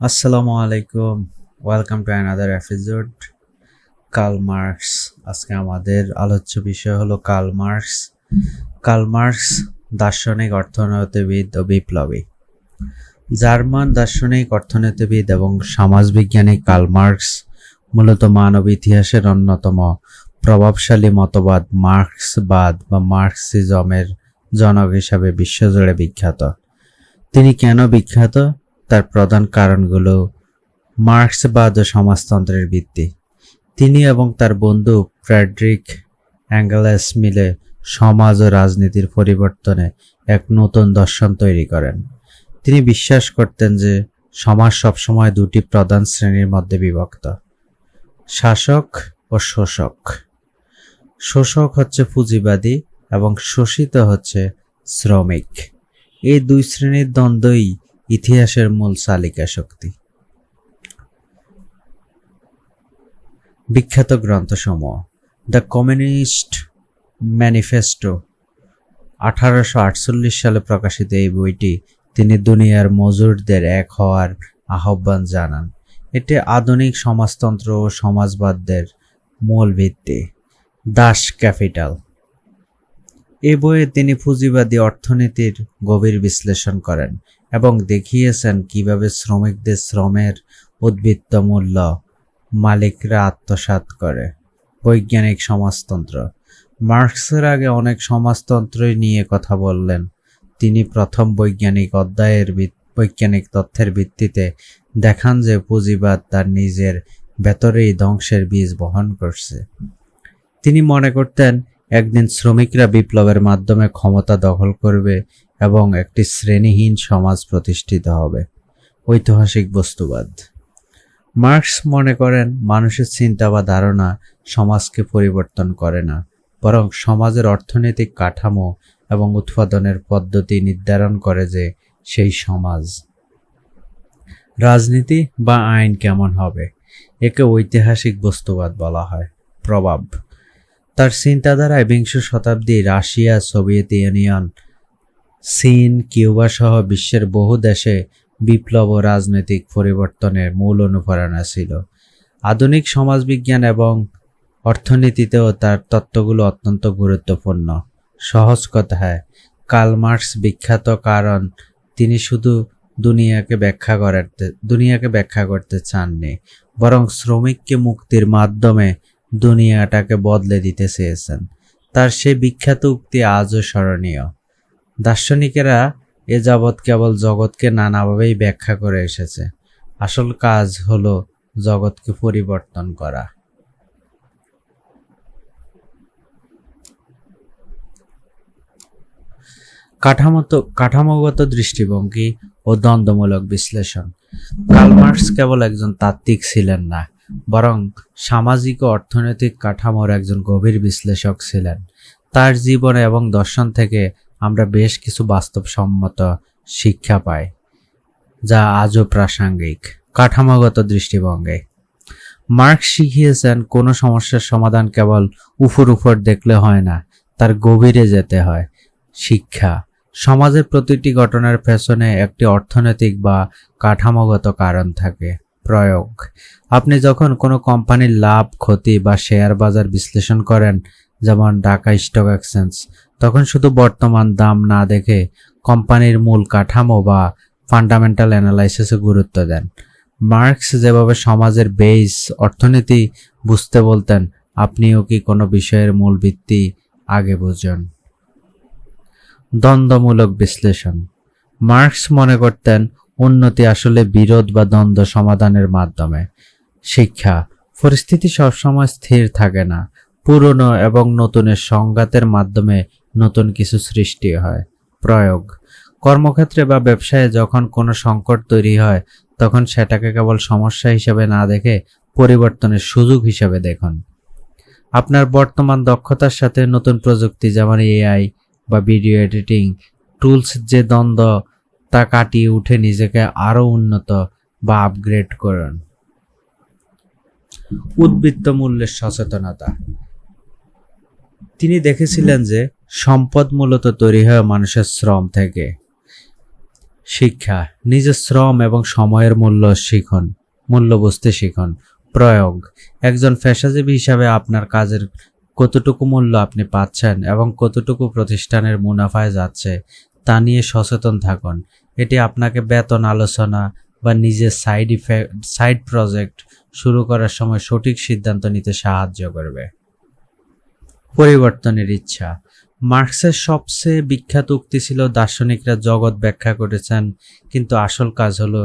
আসসালামু আলাইকুম। Welcome to another episode. Karl Marx. আজকে আমাদের আলোচ্য বিষয় হলো কার্ল মার্কস। কার্ল মার্কস দার্শনিক, অর্থনীতিবিদ ও বিপ্লবী। জার্মান দার্শনিক, অর্থনীতিবিদ এবং সমাজবিজ্ঞানী কার্ল মার্কস মূলত মানব ইতিহাসের অন্যতম প্রভাবশালী মতবাদ মার্কসবাদ বা মার্কসিজমের জনক হিসাবে বিশ্বজুড়ে বিখ্যাত। তিনি কেন বিখ্যাত? তার প্রধান কারণগুলো: মার্কসবাদ ও সমাজতন্ত্রের ভিত্তি। তিনি এবং তার বন্ধু ফ্রেডরিক অ্যাঙ্গেলস মিলে সমাজ ও রাজনীতির পরিবর্তনে এক নতুন দর্শন তৈরি করেন। তিনি বিশ্বাস করতেন যে সমাজ সবসময় দুটি প্রধান শ্রেণীর মধ্যে বিভক্ত: শাসক ও শোষক। শোষক হচ্ছে পুঁজিবাদী এবং শোষিত হচ্ছে শ্রমিক। এই দুই শ্রেণীর দ্বন্দ্বই ইতিহাসের মূল চালিকা শক্তি। বিখ্যাত গ্রন্থসমূহ: দ্য কমিউনিস্ট ম্যানিফেস্টো 1848 সালে প্রকাশিত। এই বইটি তিনি দুনিয়ার মজুরদের এক হওয়ার আহ্বান জানান। এটি আধুনিক সমাজতন্ত্র ও সমাজবাদের মূল ভিত্তি। দাস ক্যাপিটাল। এই বইয়ে তিনি পুঁজিবাদী অর্থনীতির গভীর বিশ্লেষণ করেন এবং দেখিয়েছেন কিভাবে শ্রমিকদের শ্রমের উদ্বৃত্ত মূল্য মালিকরা আত্মসাৎ করে। বৈজ্ঞানিক সমাজতন্ত্র। মার্কসের আগে অনেক সমাজতন্ত্রই নিয়ে কথা বললেন। তিনি প্রথম বৈজ্ঞানিক অধ্যায়ের বৈজ্ঞানিক তথ্যের ভিত্তিতে দেখান যে পুঁজিবাদ তার নিজের ভেতরেই ধ্বংসের বীজ বহন করছে। তিনি মনে করতেন একদিন শ্রমিকরা বিপ্লবের মাধ্যমে ক্ষমতা দখল করবে এবং একটি শ্রেণীহীন সমাজ প্রতিষ্ঠিত হবে। ঐতিহাসিক বস্তুবাদ। মার্কস মনে করেন মানুষের চিন্তা বা ধারণা সমাজকে পরিবর্তন করে না, বরং সমাজের অর্থনৈতিক কাঠামো এবং উৎপাদনের পদ্ধতি নির্ধারণ করে যে সেই সমাজ। রাজনীতি বা আইন কেমন হবে, একে ঐতিহাসিক বস্তুবাদ বলা হয়। প্রভাব। তার চিন্তাধারায় বিংশ শতাব্দী রাশিয়া, সোভিয়েত ইউনিয়ন, চীন, কিউবা সহ বিশ্বের বহু দেশে বিপ্লব ও রাজনৈতিক পরিবর্তনের মূল অনুপ্রেরণা ছিল। আধুনিক সমাজবিজ্ঞান এবং অর্থনীতিতেও তার তত্ত্বগুলো অত্যন্ত গুরুত্বপূর্ণ। সহজ কথায়, কার্ল মার্কস বিখ্যাত কারণ তিনি শুধু দুনিয়াকে ব্যাখ্যা করতে চাননি, বরং শ্রমিককে মুক্তির মাধ্যমে দুনিয়াটাকে বদলে দিতে চেয়েছেন। তার সেই বিখ্যাত উক্তি আজও স্মরণীয়। দার্শনিকেরা এ যাবৎ কেবল জগৎকে নানাভাবেই ব্যাখ্যা করে এসেছে। আসল কাজ হলো জগৎকে পরিবর্তন করা। কাঠামোগত দৃষ্টিভঙ্গি ও দ্বন্দ্বমূলক বিশ্লেষণ। কার্ল মার্কস কেবল একজন তাত্ত্বিক ছিলেন না, বরং সামাজিক ও অর্থনৈতিক কাঠামোর একজন গভীর বিশ্লেষক ছিলেন। তার জীবন এবং দর্শন থেকে আমরা বেশ কিছু বাস্তবসম্মত শিক্ষা পাই, যা আজও প্রাসঙ্গিক। কাঠামোগত দৃষ্টিভঙ্গি। মার্কস শিখিয়েছেন কোনো সমস্যার সমাধান কেবল উপর দেখলে হয় না, তার গভীরে যেতে হয়। শিক্ষা। সমাজের প্রতিটি ঘটনার পেছনে একটি অর্থনৈতিক বা কাঠামোগত কারণ থাকে। প্রয়োগ। আপনি যখন কোনো কোম্পানির লাভ, ক্ষতি বা শেয়ার বাজার বিশ্লেষণ করেন, যেমন ঢাকা স্টক এক্সচেঞ্জ, তখন শুধু বর্তমান দাম না দেখে কোম্পানির মূল কাঠামো বা ফান্ডামেন্টাল অ্যানালাইসিসে গুরুত্ব দেন। মার্কস যেভাবে সমাজের বেস অর্থনীতি বুঝতে বলতেন, আপনিও কি কোনো বিষয়ের মূল ভিত্তি আগে বুঝুন। দ্বন্দ্বমূলক বিশ্লেষণ। মার্কস মনে করতেন উন্নতি আসলে বিরোধ বা দ্বন্দ্ব সমাধানের মাধ্যমে। শিক্ষা। পরিস্থিতি সবসময় স্থির থাকে না, পুরনো এবং নতুনের সংঘাতের মাধ্যমে নতুন কিছু সৃষ্টি হয়। প্রয়োগ। কর্মক্ষেত্রে বা ব্যবসায়ে যখন কোনো সংকট তৈরি হয়, তখন সেটাকে কেবল সমস্যা হিসেবে না দেখে পরিবর্তনের সুযোগ হিসেবে দেখুন। আপনার বর্তমান দক্ষতার সাথে নতুন প্রযুক্তি যেমন এআই বা ভিডিও এডিটিং টুলস যে দ্বন্দ্ব, তা কাটিয়ে উঠে নিজেকে আরও উন্নত বা আপগ্রেড করুন। উদ্বৃত্ত মূল্যের সচেতনতা। তিনি দেখেছিলেন যে সম্পদ মূলত তৈরি হয় মানুষের শ্রম থেকে। শিক্ষা, নিজের শ্রম এবং সময়ের মূল্য বুঝতে শিখুন। প্রয়োগ, একজন পেশাজীবী হিসাবে আপনার কাজের কতটুকু মূল্য আপনি পাচ্ছেন এবং কতটুকু প্রতিষ্ঠানের মুনাফায় যাচ্ছে তা নিয়ে সচেতন থাকুন। এটি আপনাকে বেতন আলোচনা বা নিজের সাইড প্রজেক্ট শুরু করার সময় সঠিক সিদ্ধান্ত নিতে সাহায্য করবে। পরিবর্তনের ইচ্ছা, মার্কসের সবচেয়ে বিখ্যাত উক্তি ছিল, দার্শনিকরা জগৎ ব্যাখ্যা করেছেন, কিন্তু আসল কাজ হলো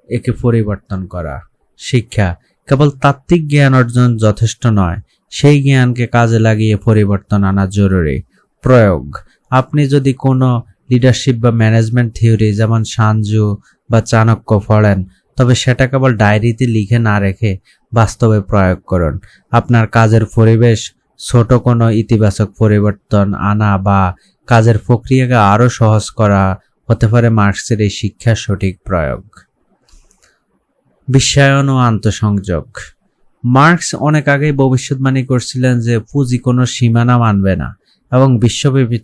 একে পরিবর্তন করা। শিক্ষা, কেবল তাত্ত্বিক জ্ঞান অর্জন যথেষ্ট নয়, সেই জ্ঞানকে কাজে লাগিয়ে পরিবর্তন আনা জরুরি। প্রয়োগ, আপনি যদি কোনো লিডারশিপ বা ম্যানেজমেন্ট থিওরি যেমন সানজু বা চাণক্য পড়েন, তবে সেটা কেবল ডায়েরিতে লিখে না রেখে বাস্তবে প্রয়োগ করুন। আপনার কাজের পরিবেশ ছোট কোনো ইতিবাচক পরিবর্তন আনা বা কাজের প্রক্রিয়াকে আরও সহজ করা হতে পারে মার্কসের এই শিক্ষার সঠিক প্রয়োগ। বিশ্বায়ন ও আন্তঃসংযোগ, মার্কস অনেক আগেই ভবিষ্যৎবাণী করছিলেন যে পুঁজি কোনো সীমানা মানবে না এবং বিশ্বব্যাপী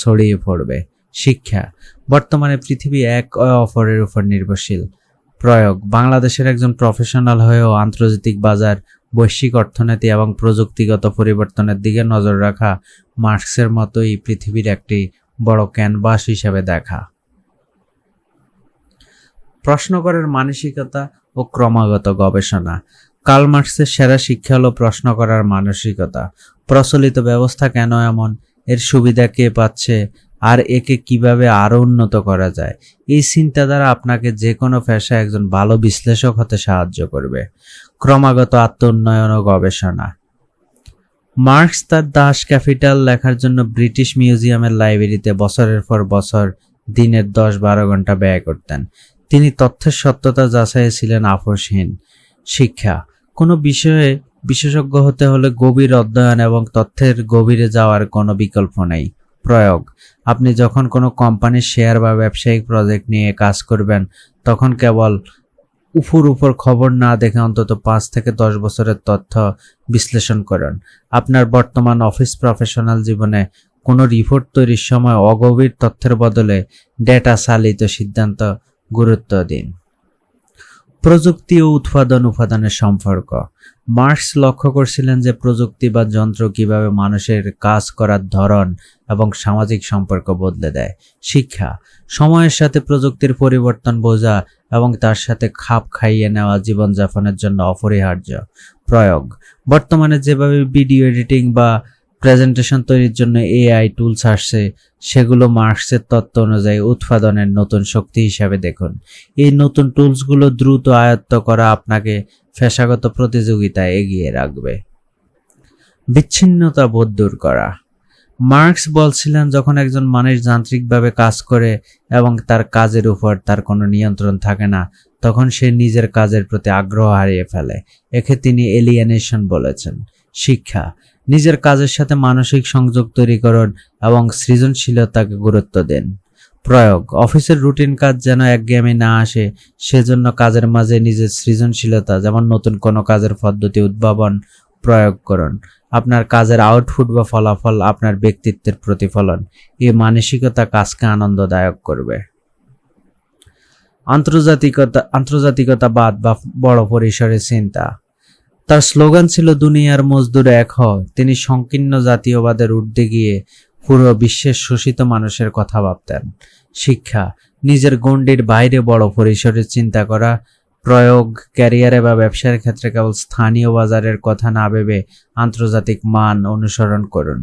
ছড়িয়ে পড়বে। শিক্ষা, বর্তমানে পৃথিবী এক অপরের উপর নির্ভরশীল। প্রয়োগ, বাংলাদেশের একজন প্রফেশনাল হয়েও আন্তর্জাতিক বাজার, বৈশ্বিক অর্থনীতি এবং প্রযুক্তিগত পরিবর্তনের দিকে নজর রাখা মার্কসের মতোই পৃথিবীর একটি বড় ক্যানভাস হিসেবে দেখা। প্রশ্ন করার মানসিকতা ও ক্রমাগত গবেষণা, কার্ল মার্কসের সেরা শিক্ষা হলো প্রশ্ন করার মানসিকতা। প্রচলিত ব্যবস্থা কেন এমন, এর সুবিধা কে পাচ্ছে, আর একে কিভাবে আরো উন্নত করা যায়। এই চিন্তাধারা আপনাকে যে কোনো পেশায় একজন ভালো বিশ্লেষক হতে সাহায্য করবে। ক্রমাগত আত্ম-উন্নয়ন ও গবেষণা, মার্কস তার দাস ক্যাপিটাল লেখার জন্য ব্রিটিশ মিউজিয়ামের লাইব্রেরিতে বছরের পর বছর দিনের 10-12 ঘন্টা ব্যয় করতেন। তিনি তথ্যের সত্যতা যাচাইয়ে ছিলেন আপোষহীন। শিক্ষা, কোনো বিষয়ে বিশেষজ্ঞ হতে হলে গভীর অধ্যয়ন এবং তথ্যের গভীরে যাওয়ার কোনো বিকল্প নেই। প্রয়োগ, আপনি যখন কোনো কোম্পানির শেয়ার বা ব্যবসায়িক প্রজেক্ট নিয়ে কাজ করবেন, তখন কেবল উপর খবর না দেখে অন্তত 5 থেকে 10 বছরের তথ্য বিশ্লেষণ করুন। আপনার বর্তমান অফিস প্রফেশনাল জীবনে কোনো রিপোর্ট তৈরির সময় অগভীর তথ্যের বদলে ডেটা চালিত সিদ্ধান্ত গুরুত্ব দিন। প্রযুক্তি ও উপাদানের সম্পর্ক, মার্কস লক্ষ্য করছিলেন যে প্রযুক্তি বা যন্ত্র কিভাবে মানুষের কাজ করার ধরন এবং সামাজিক সম্পর্ক বদলে দেয়। শিক্ষা, সময়ের সাথে প্রযুক্তির পরিবর্তন বোঝা এবং তার সাথে খাপ খাইয়ে নেওয়া জীবনযাপনের জন্য অপরিহার্য। প্রয়োগ, বর্তমানে যেভাবে ভিডিও এডিটিং বা প্রেজেন্টেশন তৈরির জন্য এআই টুলস আসছে, সেগুলো মার্কসের তত্ত্ব অনুযায়ী উৎপাদনের নতুন শক্তি হিসাবে দেখুন। এই নতুন টুলসগুলো দ্রুত আয়ত্ত করা আপনাকে পেশাগত প্রতিযোগিতায় এগিয়ে রাখবে। বিচ্ছিন্নতা বোধ দূর করা, মার্কস বলছিলেন, যখন একজন মানুষ যান্ত্রিকভাবে কাজ করে এবং তার কাজের উপর তার কোনো নিয়ন্ত্রণ থাকে না, তখন সে নিজের কাজের প্রতি আগ্রহ হারিয়ে ফেলে। একে তিনি এলিয়েনেশন বলেছেন। শিক্ষা, নিজের কাজের সাথে মানসিক সংযোগ তৈরি করুন এবং সৃজনশীলতাকে গুরুত্ব দিন। প্রয়োগ, অফিসের রুটিন কাজ যেন একঘেয়েমি না আসে, সেজন্য কাজের মাঝে নিজের সৃজনশীলতা, যেমন নতুন কোনো কাজের পদ্ধতি উদ্ভাবন প্রয়োগ করুন। আপনার কাজের আউটপুট বা ফলাফল আপনার ব্যক্তিত্বের প্রতিফলন। এই মানসিকতা কাজকে আনন্দদায়ক করবে। আন্তর্জাতিকতাবাদ বা বড় পরিসরের চিন্তা, তার স্লোগান ছিল দুনিয়ার মজদুর এক হ। তিনি সংকীর্ণ জাতীয়বাদের ঊর্ধ্বে গিয়ে পুরো বিশ্বের শোষিত মানুষের কথা ভাবতেন। শিক্ষা, নিজের গণ্ডির বাইরে বড় পরিসরে চিন্তা করা। প্রয়োগ, ক্যারিয়ারে বা ব্যবসার ক্ষেত্রে কেবল স্থানীয় বাজারের কথা না ভেবে আন্তর্জাতিক মান অনুসরণ করুন।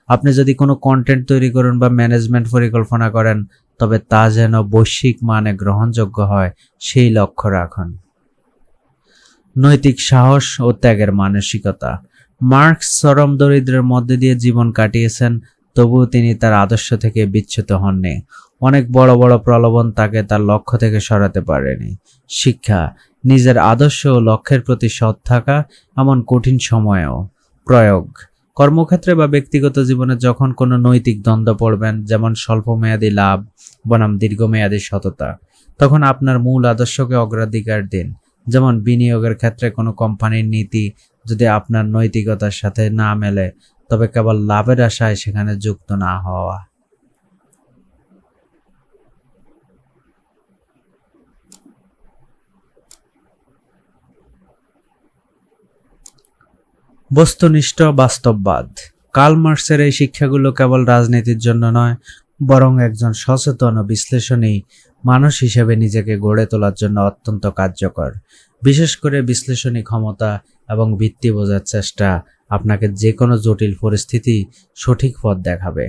আপনি যদি কোনো কন্টেন্ট তৈরি করুন বা ম্যানেজমেন্ট পরিকল্পনা করেন, তবে তা যেন বৈশ্বিক মানে গ্রহণযোগ্য হয়, সেই লক্ষ্য রাখুন। নৈতিক সাহস ও ত্যাগের মানসিকতা, মার্কস চরম দরিদ্রের মধ্যে দিয়ে জীবন কাটিয়েছেন, তবুও তিনি তার আদর্শ থেকে বিচ্যুত হননি। অনেক বড় বড় প্রলোভন তাকে তার লক্ষ্য থেকে সরাতে পারেনি। শিক্ষা, নিজের আদর্শ ও লক্ষ্যের প্রতি সৎ থাকা, এমন কঠিন সময়েও। প্রয়োগ, কর্মক্ষেত্রে বা ব্যক্তিগত জীবনে যখন কোনো নৈতিক দ্বন্দ্ব পড়বেন, যেমন স্বল্পমেয়াদী লাভ বনাম দীর্ঘমেয়াদী সততা, তখন আপনার মূল আদর্শকে অগ্রাধিকার দিন। যেমন বিনিয়োগের ক্ষেত্রে কোনো কোম্পানির নীতি যদি আপনার নৈতিকতার সাথে না মেলে, তবে কেবল লাভের আশায় সেখানে যুক্ত না হওয়া। বস্তুনিষ্ঠ বাস্তববাদ। কার্ল মার্কসের এই শিক্ষাগুলো কেবল রাজনীতির জন্য নয়, বরং একজন সচেতন ও বিশ্লেষণী মানুষ হিসেবে নিজেকে গড়ে তোলার জন্য অত্যন্ত কার্যকর। বিশেষ করে বিশ্লেষণী ক্ষমতা এবং ভিত্তি বোঝার চেষ্টা আপনাকে যে কোনো জটিল পরিস্থিতি সঠিক পথ দেখাবে।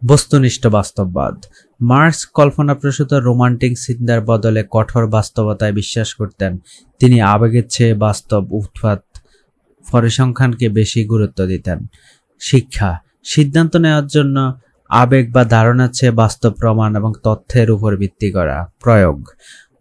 বস্তুনিষ্ঠ বাস্তববাদ। মার্কস কল্পনাপ্রসূত রোমান্টিক চিন্তার বদলে কঠোর বাস্তবতায় বিশ্বাস করতেন। তিনি আবেগের চেয়ে বাস্তব উৎপাত পরিসংখ্যানকে বেশি গুরুত্ব দিতেন। শিক্ষা। সিদ্ধান্ত নেওয়ার জন্য আবেগ বা ধারণার চেয়ে বাস্তব প্রমাণ এবং তথ্যের উপর ভিত্তি করা। প্রয়োগ।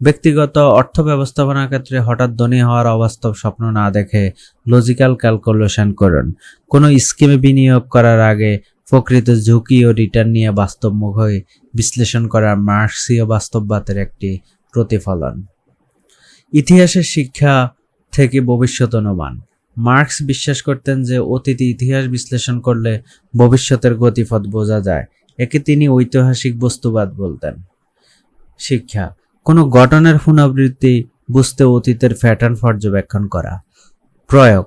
ব্যক্তিগত অর্থ ব্যবস্থাপনার ক্ষেত্রে হঠাৎ ধনী হওয়ার অবাস্তব স্বপ্ন না দেখে লজিক্যাল ক্যালকুলেশন করুন। কোনো স্কিমে বিনিয়োগ করার আগে প্রকৃত ঝুঁকি ও রিটার্ন নিয়ে বাস্তবমুখী বিশ্লেষণ করা মার্কসীয় বাস্তববাদের একটি প্রতিফলন। ইতিহাসের শিক্ষা থেকে ভবিষ্যৎ অনুমান। মার্কস বিশ্বাস করতেন যে অতীত ইতিহাস বিশ্লেষণ করলে ভবিষ্যতের গতিপথ বোঝা যায়। একে তিনি ঐতিহাসিক বস্তুবাদ বলতেন। শিক্ষা। কোনো ঘটনার পুনরাবৃত্তি বুঝতে অতীতের প্যাটার্ন পর্যবেক্ষণ করা। প্রয়োগ।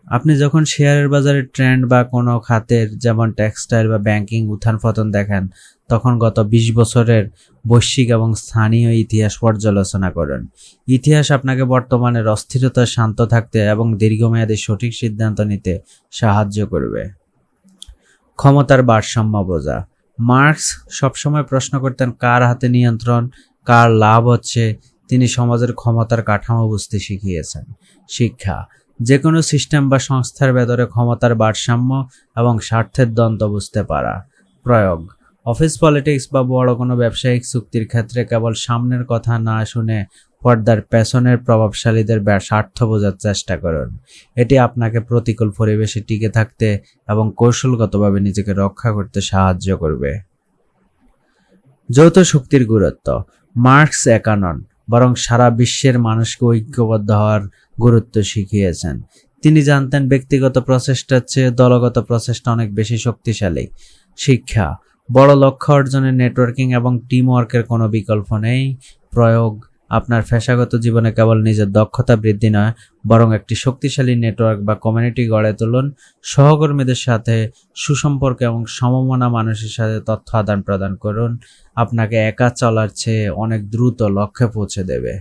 আপনি যখন শেয়ারের বাজারে ট্রেন্ড বা কোনো খাতের যেমন টেক্সটাইল বা ব্যাংকিং উত্থান পতন দেখেন, তখন গত 20 বছরের বৈশ্বিক এবং স্থানীয় ইতিহাস পর্যালোচনা করুন। ইতিহাস আপনাকে বর্তমানের অস্থিরতা শান্ত থাকতে এবং দীর্ঘমেয়াদী সঠিক সিদ্ধান্ত নিতে সাহায্য করবে। ক্ষমতার ভারসাম্য বোঝা। মার্কস সবসময় প্রশ্ন করতেন কার হাতে নিয়ন্ত্রণ, কার লাভ হচ্ছে। তিনি সমাজের ক্ষমতার কাঠামো বুঝতে শিখিয়েছেন। শিক্ষা। যে কোনো সিস্টেম বা সংস্থার ভেতরে ক্ষমতার ভারসাম্য এবং স্বার্থের দ্বন্দ্ব বুঝতে পারা। প্রয়োগ। অফিস পলিটিক্স বা বড় কোনো ব্যবসায়িক চুক্তির ক্ষেত্রে কেবল সামনের কথা না শুনে পর্দার পেছনের প্রভাবশালীদের স্বার্থ বোঝার চেষ্টা করুন। এটি আপনাকে প্রতিকূল পরিবেশে টিকে থাকতে এবং কৌশলগতভাবে নিজেকে রক্ষা করতে সাহায্য করবে। যৌথ শক্তির গুরুত্ব। মার্কস একা নন, বরং সারা বিশ্বের মানুষকে ঐক্যবদ্ধ হওয়ার গুরুত্ব শিখিয়েছেন। তিনি জানতেন ব্যক্তিগত প্রচেষ্টার চেয়ে দলগত প্রচেষ্টা অনেক বেশি শক্তিশালী। শিক্ষা। বড় লক্ষ্য অর্জনের নেটওয়ার্কিং এবং টিম ওয়ার্কের কোনো বিকল্প নেই। প্রয়োগ। আপনার পেশাগত জীবনে কেবল নিজের দক্ষতা বৃদ্ধি নয়, বরং একটি শক্তিশালী নেটওয়ার্ক বা কমিউনিটি গড়ে তুলুন। সহকর্মীদের সাথে সুসম্পর্ক এবং সমমনা মানুষের সাথে তথ্য আদান প্রদান করুন। আপনাকে একা চলার চেয়ে অনেক দ্রুত লক্ষ্যে পৌঁছে দেবে।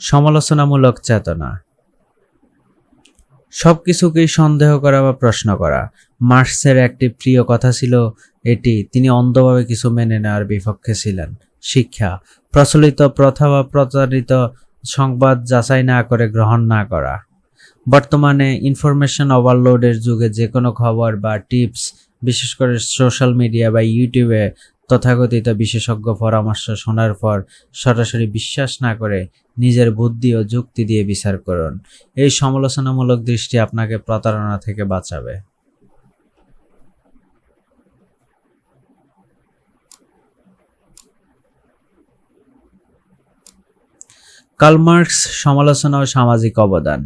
সমালোচনামূলক চেতনা। সবকিছুকেই সন্দেহ করা বা প্রশ্ন করা। মার্কসের একটি প্রিয় কথা ছিল এটি, তিনি অন্ধভাবে কিছু মেনে নেওয়ার বিপক্ষে ছিলেন। শিক্ষা। প্রচলিত প্রথা বা প্রচারিত সংবাদ যাচাই না করে গ্রহণ না করা। বর্তমানে ইনফরমেশন ওভারলোডের যুগে যে কোনো খবর বা টিপস, বিশেষ করে সোশ্যাল মিডিয়া বা ইউটিউবে তথাকথিত বিশেষজ্ঞ পরামর্শ শোনার পর সরাসরি বিশ্বাস না করে নিজের বুদ্ধি ও যুক্তি দিয়ে বিচার করুন। এই সমালোচনামূলক দৃষ্টি আপনাকে প্রতারণা থেকে বাঁচাবে। কার্ল মার্কস, সমালোচনা ও সামাজিক অবদান।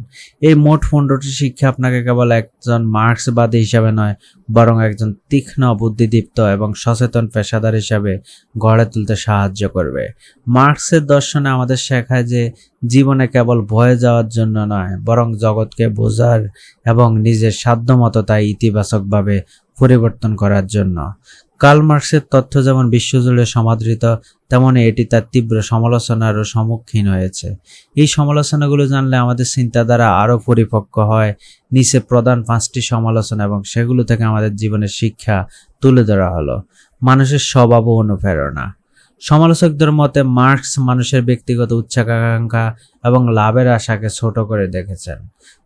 এই মোট 15টি শিক্ষা আপনাকে কেবল একজন মার্কসবাদী হিসাবে নয়, বরং একজন তীক্ষ্ণ, বুদ্ধিদীপ্ত এবং সচেতন পেশাদার হিসাবে গড়ে তুলতে সাহায্য করবে। মার্কসের দর্শনে আমাদের শেখায় যে জীবনে কেবল ভয়ে যাওয়ার জন্য নয়, বরং জগৎকে বোঝার এবং নিজের সাধ্যমতো তাই ইতিবাচকভাবে পরিবর্তন করার জন্য। কার্ল মার্কসের তথ্য যেমন বিশ্বজুড়ে সমাদৃত, তেমনি এটি তার তীব্র সমালোচনারও সম্মুখীন হয়েছে। এই সমালোচনাগুলো জানলে আমাদের চিন্তাধারা আরও পরিপক্ক হয়। নিচে প্রধান 5টি সমালোচনা এবং সেগুলো থেকে আমাদের জীবনের শিক্ষা তুলে ধরা হলো। মানুষের স্বভাব ও অনুপ্রেরণা। সমালোচকদের মতে মার্কস মানুষের ব্যক্তিগত উচ্চাকাঙ্ক্ষা এবং লাভের আশাকে ছোট করে দেখেছেন।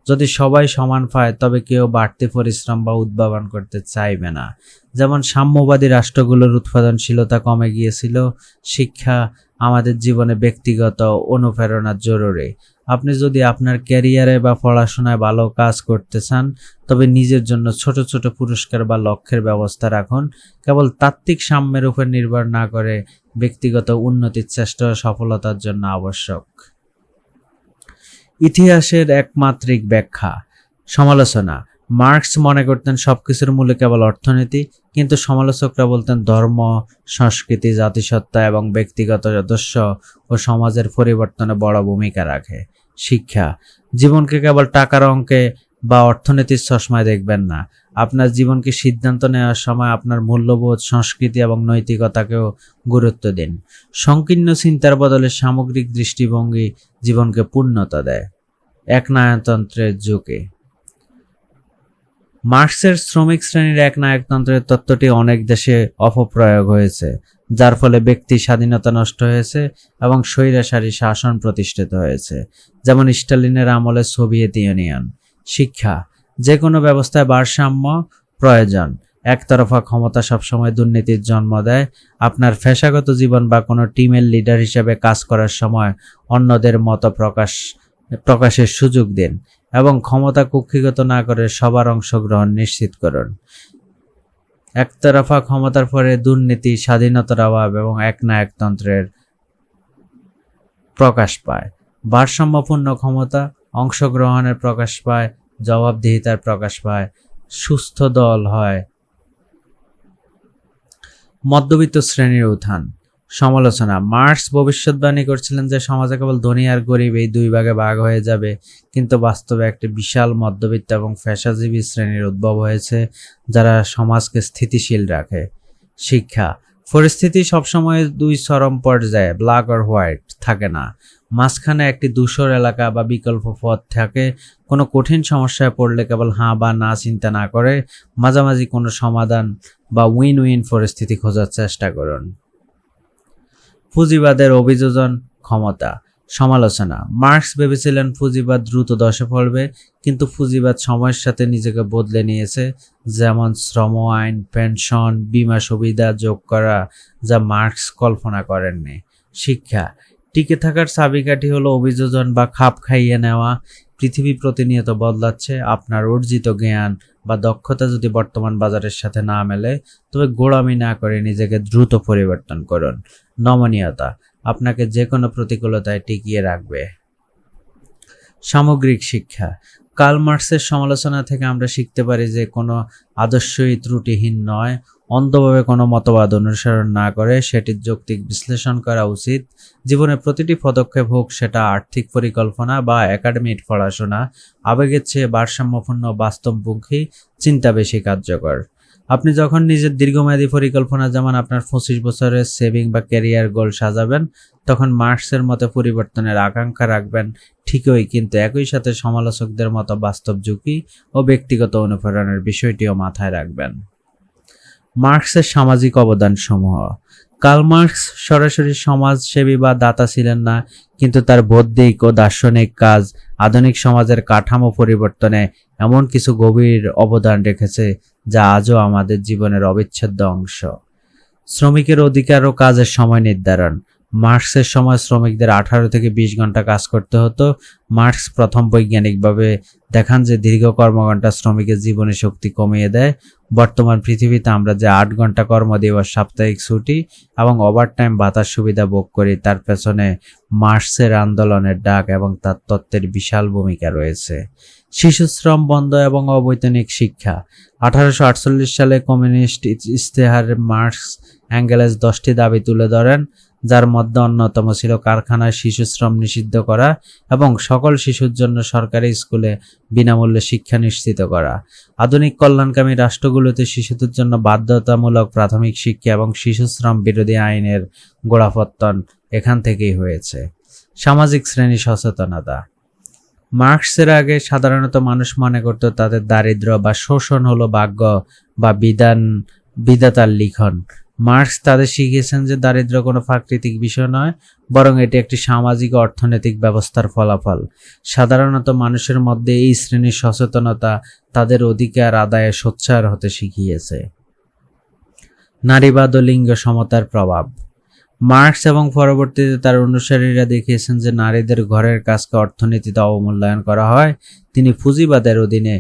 যদি সবাই সমান পায়, তবে কেউ বাড়তি পরিশ্রম বা উদ্ভাবন করতে চাইবে না। যেমন সাম্যবাদী রাষ্ট্রগুলোর উৎপাদনশীলতা কমে গিয়েছিল। শিক্ষা। আমাদের জীবনে ব্যক্তিগত অনুপ্রেরণা জরুরি। আপনি যদি আপনার ক্যারিয়ারে বা পড়াশোনায় ভালো কাজ করতে চান, তবে নিজের জন্য ছোট ছোট পুরস্কার বা লক্ষ্যের ব্যবস্থা রাখুন। কেবল তাত্ত্বিক সাম্যের উপর নির্ভর না করে ব্যক্তিগত উন্নতির চেষ্টা সফলতার জন্য আবশ্যক। ইতিহাসের একমাত্রিক ব্যাখ্যা। সমালোচনা। মার্কস মনে করতেন সবকিছুর মূলে কেবল অর্থনীতি, কিন্তু সমালোচকরা বলতেন ধর্ম, সংস্কৃতি, জাতিসত্তা এবং ব্যক্তিগত আদর্শ ও সমাজের পরিবর্তনে বড় ভূমিকা রাখে। শিক্ষা, জীবনকে কেবল টাকার অঙ্কে বা অর্থনীতির চশমায় দেখবেন না। আপনার জীবনকে সিদ্ধান্ত নেওয়ার সময় আপনার মূল্যবোধ, সংস্কৃতি এবং নৈতিকতাকেও গুরুত্ব দিন। সংকীর্ণ চিন্তার বদলে সামগ্রিক দৃষ্টিভঙ্গি জীবনকে পূর্ণতা দেয়। একনায়কতন্ত্রের যুগে মার্ক্সের শ্রমিক শ্রেণীর একনায়কতন্ত্রের তত্ত্বটি অনেক দেশে অপপ্রয়োগ হয়েছে, যার ফলে ব্যক্তি স্বাধীনতা নষ্ট হয়েছে এবং স্বৈরাচারী শাসন প্রতিষ্ঠিত হয়েছে, যেমন স্টালিনের আমলে সোভিয়েত ইউনিয়ন। শিক্ষা, যে কোনো ব্যবস্থায় ভারসাম্য প্রয়োজন। একতরফা ক্ষমতা সবসময় দুর্নীতির জন্ম দেয়। আপনার পেশাগত জীবন বা কোনো টিমের লিডার হিসেবে কাজ করার সময় অন্যদের মত প্রকাশের সুযোগ দিন এবং ক্ষমতা কুক্ষিগত না করে সবার অংশগ্রহণ নিশ্চিত করুন। একতরফা ক্ষমতার পরে দুর্নীতি, স্বাধীনতার অভাব এবং একনায়কতন্ত্রের প্রকাশ পায়। ভারসাম্যপূর্ণ ক্ষমতা অংশগ্রহণের প্রকাশ পায়, জবাবদিহিতার প্রকাশ পায়, সুস্থ দল হয়। মধ্যবিত্ত শ্রেণীর উত্থান। সমালোচনা, মার্ক্স ভবিষ্যৎবাণী করছিলেন যে সমাজে কেবল ধনী আর গরিব এই দুই ভাগে ভাগ হয়ে যাবে, কিন্তু বাস্তবে একটি বিশাল মধ্যবিত্ত এবং পেশাজীবী শ্রেণীর উদ্ভব হয়েছে যারা সমাজকে স্থিতিশীল রাখে। শিক্ষা, পরিস্থিতি সবসময় দুই চরম পর্যায়ে, ব্ল্যাক আর হোয়াইট থাকে না। মাঝখানে একটি ধূসর এলাকা বা বিকল্প পথ থাকে। কোনো কঠিন সমস্যায় পড়লে কেবল হাঁ বা না চিন্তা না করে মাঝামাঝি কোনো সমাধান বা উইন উইন পরিস্থিতি খোঁজার চেষ্টা করুন। পুঁজিবাদের অভিযোজন ক্ষমতা। সমালোচনা, মার্ক্স ভেবেছিলেন পুঁজিবাদ দ্রুত ধসে পড়বে, কিন্তু পুঁজিবাদ সময়ের সাথে নিজেকে বদলে নিয়েছে, যেমন শ্রম আইন, পেনশন, বীমা সুবিধা যোগ করা, যা মার্ক্স কল্পনা করেননি। শিক্ষা, টিকে থাকার চাবিকাঠি হলো অভিযোজন বা খাপ খাইয়ে নেওয়া। পৃথিবী প্রতিনিয়ত বদলাচ্ছে। আপনার অর্জিত জ্ঞান বা দক্ষতা যদি বর্তমান বাজারের সাথে না মেলে, তবে গোলামি না করে নিজেকে দ্রুত পরিবর্তন করুন। নমনীয়তা আপনাকে যে কোনো প্রতিকূলতায় টিকিয়ে রাখবে। সামগ্রিক শিক্ষা, কার্ল মার্ক্সের সমালোচনা থেকে আমরা শিখতে পারি যে কোনো আদর্শই ত্রুটিহীন নয়। অন্ধভাবে কোনো মতবাদ অনুসরণ না করে সেটির যৌক্তিক বিশ্লেষণ করা উচিত। জীবনের প্রতিটি পদক্ষেপ হোক সেটা আর্থিক পরিকল্পনা বা একাডেমিক পড়াশোনা, আবেগের চেয়ে ভারসাম্যপূর্ণ বাস্তবমুখী চিন্তা বেশি কার্যকর। আপনি যখন নিজের দীর্ঘমেয়াদী পরিকল্পনা, যেমন আপনার 25 বছরের সেভিং বা ক্যারিয়ার গোল সাজাবেন, তখন মার্ক্সের মতে পরিবর্তনের আকাঙ্ক্ষা রাখবেন ঠিকই, কিন্তু একই সাথে সমালোচকদের মতো বাস্তব ঝুঁকি ও ব্যক্তিগত অনুপ্রেরণার বিষয়টিও মাথায় রাখবেন। মার্ক্সের সামাজিক অবদান সমূহ। কার্ল মার্ক্স সরাসরি সমাজসেবী বা দাতা ছিলেন না, কিন্তু তার বৌদ্ধিক ও দার্শনিক কাজ আধুনিক সমাজের কাঠামো পরিবর্তনে এমন কিছু গভীর অবদান রেখেছে যা আজও আমাদের জীবনের অবিচ্ছেদ্য অংশ। শ্রমিকের অধিকার ও কাজের সময় নির্ধারণ। মার্ক্সের সময় শ্রমিকদের 18 থেকে 20 ঘন্টা কাজ করতে হতো। মার্ক্স প্রথম বৈজ্ঞানিকভাবে দেখান যে দীর্ঘ কর্মঘণ্টা শ্রমিকের জীবনী শক্তি কমিয়ে দেয়। বর্তমান পৃথিবীতে আমরা যে 8 ঘন্টা কর্মদিবস, সাপ্তাহিক ছুটি এবং ওভারটাইম ভাতার সুবিধা ভোগ করি, তার পেছনে মার্ক্সের আন্দোলনের ডাক এবং তার তত্ত্বের বিশাল ভূমিকা রয়েছে। শিশুশ্রম বন্ধ এবং অবৈতনিক শিক্ষা। 1848 সালে কমিউনিস্ট ইশতেহারে মার্ক্স এঙ্গেলস 10টি দাবি তুলে ধরেন, যার মধ্যে অন্যতম ছিল কারখানায় শিশুশ্রম নিষিদ্ধ করা এবং সকল শিশুর জন্য সরকারি স্কুলে বিনামূল্যে শিক্ষা নিশ্চিত করা। আধুনিক কল্যাণকামী রাষ্ট্রগুলোতে শিশুদের জন্য বাধ্যতামূলক প্রাথমিক শিক্ষা এবং শিশুশ্রম বিরোধী আইনের গোড়াপত্তন এখান থেকেই হয়েছে। সামাজিক শ্রেণী সচেতনতা। মার্ক্সের আগে সাধারণত মানুষ মনে করত তাদের দারিদ্র্য বা শোষণ হলো ভাগ্য বা বিধাতার লিখন। মার্ক্স তাদের শিখিয়েছেন যে দারিদ্র্য কোনো প্রাকৃতিক বিষয় নয়, বরং এটি একটি সামাজিক ও অর্থনৈতিক ব্যবস্থার ফলাফল। সাধারণত মানুষের মধ্যে এই শ্রেণীর সচেতনতা তাদের অধিকার আদায়ে সোচ্চার হতে শিখিয়েছে। নারীবাদ ও লিঙ্গ সমতার প্রভাব। মার্ক্স এবং পরবর্তীতে তার অনুসারীরা দেখিয়েছেন যে নারীদের ঘরের কাজকে অর্থনীতিতে অবমূল্যায়ন করা হয়। তিনি পুঁজিবাদের অধীনে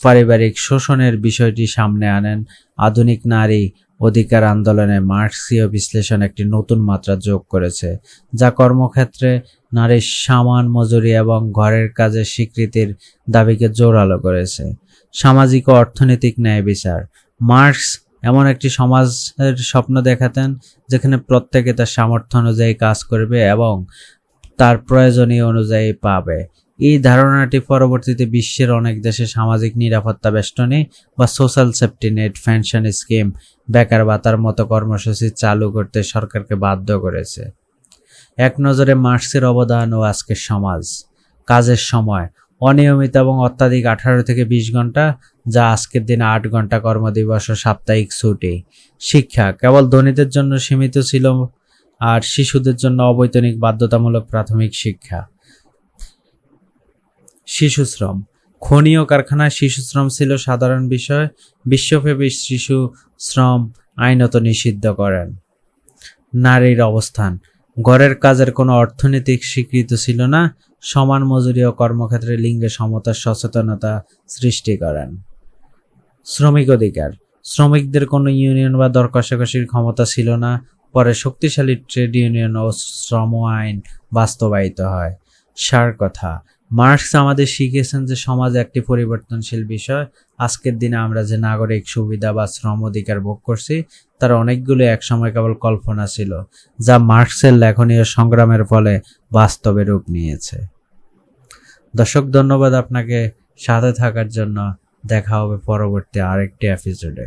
পারিবারিক শোষণের বিষয়টি সামনে আনেন। আধুনিক নারী অধিকার আন্দোলনে মার্ক্সীয় বিশ্লেষণ একটি নতুন মাত্রা যোগ করেছে, যা কর্মক্ষেত্রে নারীর সমান মজুরি এবং ঘরের কাজের স্বীকৃতির দাবিকে জোরালো করেছে। সামাজিক ও অর্থনৈতিক ন্যায় বিচার। মার্ক্স এমন একটি সমাজের স্বপ্ন দেখাতেন যেখানে প্রত্যেকে তার সামর্থ্য অনুযায়ী কাজ করবে এবং তার প্রয়োজনীয় অনুযায়ী পাবে। এই ধারণাটি পরবর্তীতে বিশ্বের অনেক দেশে সামাজিক নিরাপত্তা বেষ্টনী বা social safety net, pension scheme, বেকার ভাতার মতো কর্মসূচি চালু করতে সরকারকে বাধ্য করেছে। এক নজরে মার্কসের অবদান ও আজকের সমাজ। কাজের সময় অনিয়মিত এবং অত্যাধিক 18 থেকে 20 ঘন্টা, যা আজকের দিনে 8 ঘন্টা কর্মদিবস ও সাপ্তাহিক ছুটি। শিক্ষা কেবল ধনীদের জন্য সীমিত ছিল আর শিশুদের জন্য অবৈতনিক বাধ্যতামূলক প্রাথমিক শিক্ষা। শিশু শ্রম, খনি ও কারখানায় শিশু শ্রম ছিল সাধারণ বিষয়। বিশ্বব্যাপী শিশু শ্রম আইনত নিষিদ্ধ করেন। নারীর অবস্থান, ঘরের কাজের কোনো অর্থনৈতিক স্বীকৃতি ছিল না। সমান মজুরি ও কর্মক্ষেত্রে লিঙ্গের সমতার সচেতনতা সৃষ্টি করেন। শ্রমিক অধিকার, শ্রমিকদের কোনো ইউনিয়ন বা দর কষাকষির ক্ষমতা ছিল না। পরে শক্তিশালী ট্রেড ইউনিয়ন ও শ্রম আইন বাস্তবায়িত হয়। সার কথা, মার্কস আমাদের শিখিয়েছেন যে সমাজ একটি পরিবর্তনশীল বিষয়। আজকের দিনে আমরা যে নাগরিক সুবিধা বা শ্রম অধিকার ভোগ করছি তার অনেকগুলো একসময় কেবল কল্পনা ছিল, যা মার্কসের লেখনী ও সংগ্রামের ফলে বাস্তবে রূপ নিয়েছে। দর্শক, ধন্যবাদ আপনাকে সাথে থাকার জন্য। দেখা হবে পরবর্তী আরেকটি এপিসোডে।